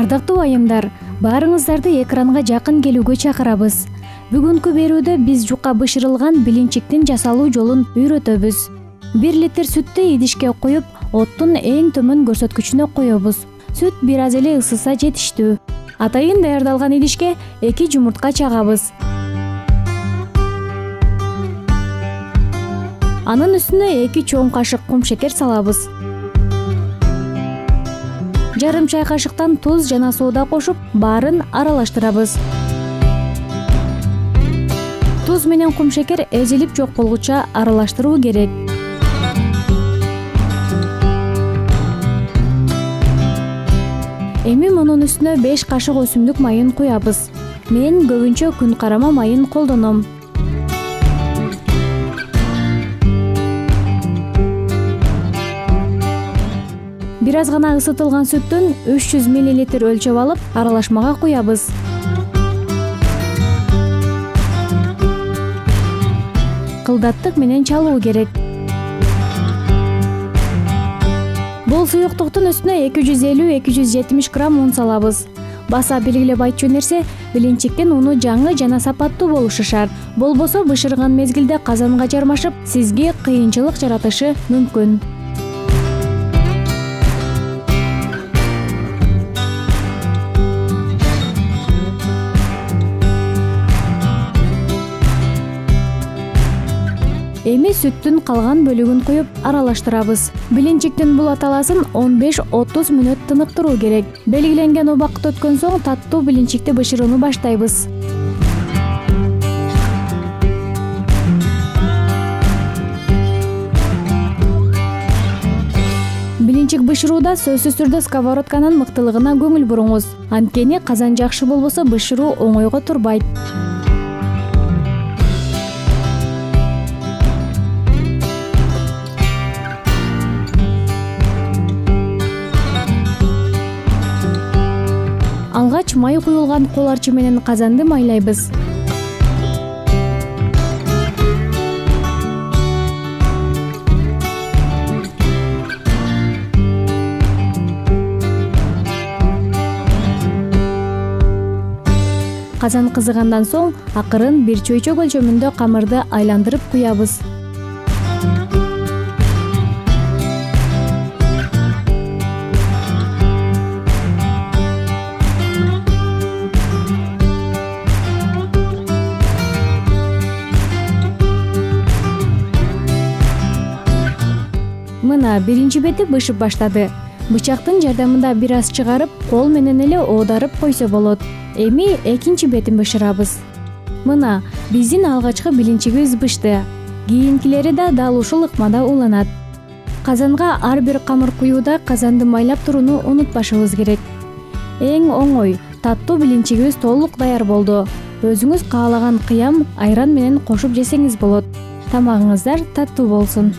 Ардактуу айымдар, баарыңыздарды экранга жакын келүүгө чакырабыз. Бүгүнкү берүүдө биз жука бышырылган билинчиктин жасалуу жолун үйрөтөбүз. 1 литр сүттү идишке коюп, оттун эң төмөн көрсөткүчүнө коебуз. Сүт бир аз эле ысыса жетиштүү. Атайын даярдалган идишке 2 жумуртка чагабыз. Анын үстүнө 2 чоң кашык кум шекер салабыз. Жарым чай кашыктан туз жана соода кошуп, баарын аралаштырабыз. Туз менен кум шекер эзилип жок болгуча аралаштыруу керек. Эми мунун үстүнө 5 кашык өсүмдүк майын куябыз. Мен көбүнчө күн карама майын колдоном. Бир аз гана ысытылган сүттүн 300 мл өлчөп алып, аралашмага куябыз. Кылдаттык менен чалуу керек. Бул суюктуктун үстүнө 250-270 грамм un салабыз. Баса белгилеп айтчу нерсе, билинчиктин уну жаңы жана сапаттуу болушу шарт. Болбосо бышырган мезгилде казанга жармашып, сизге кыйынчылык жаратышы мүмкүн. Эми сүттүн калган бөлүгүн куюп аралаштырабыз. Билинчиктин бул аталасын 15-30 мүнөт тыныктыруу керек. Белгиленген убакыт өткөн соң таттуу билинчикти бышырууну баштайбыз. Билинчик бышырууда сөзсүз түрдө сковородканын мыктылыгына көңүл буруңуз. Анткени казан жакшы болбосо бышыруу оңойго турбайт. Алгач май куюлган кол арчы менен казанды майлайбыз. Казан кызыгандан соң акырын бир чөйчөк өлчөмүндө камырды айландырып куябыз. Мына биринчи бети бышып баштады. Бычактын жардамында бир аз чыгарып, кол менен эле оодарып койсо болот. Эми экинчи бетин бышырабыз. Мына биздин алгачкы билинчигибиз бышты. Кийинкилери да дал ушул ыкмада уланат. Казанга ар бир камыр куюуда казанды майлап турууну унутпашыбыз керек. Эң оңой, таттуу билинчигибиз толук даяр болду. Өзүңүз каалаган кыям, айран менен кошуп жесеңиз болот. Тамагыңыздар таттуу болсун.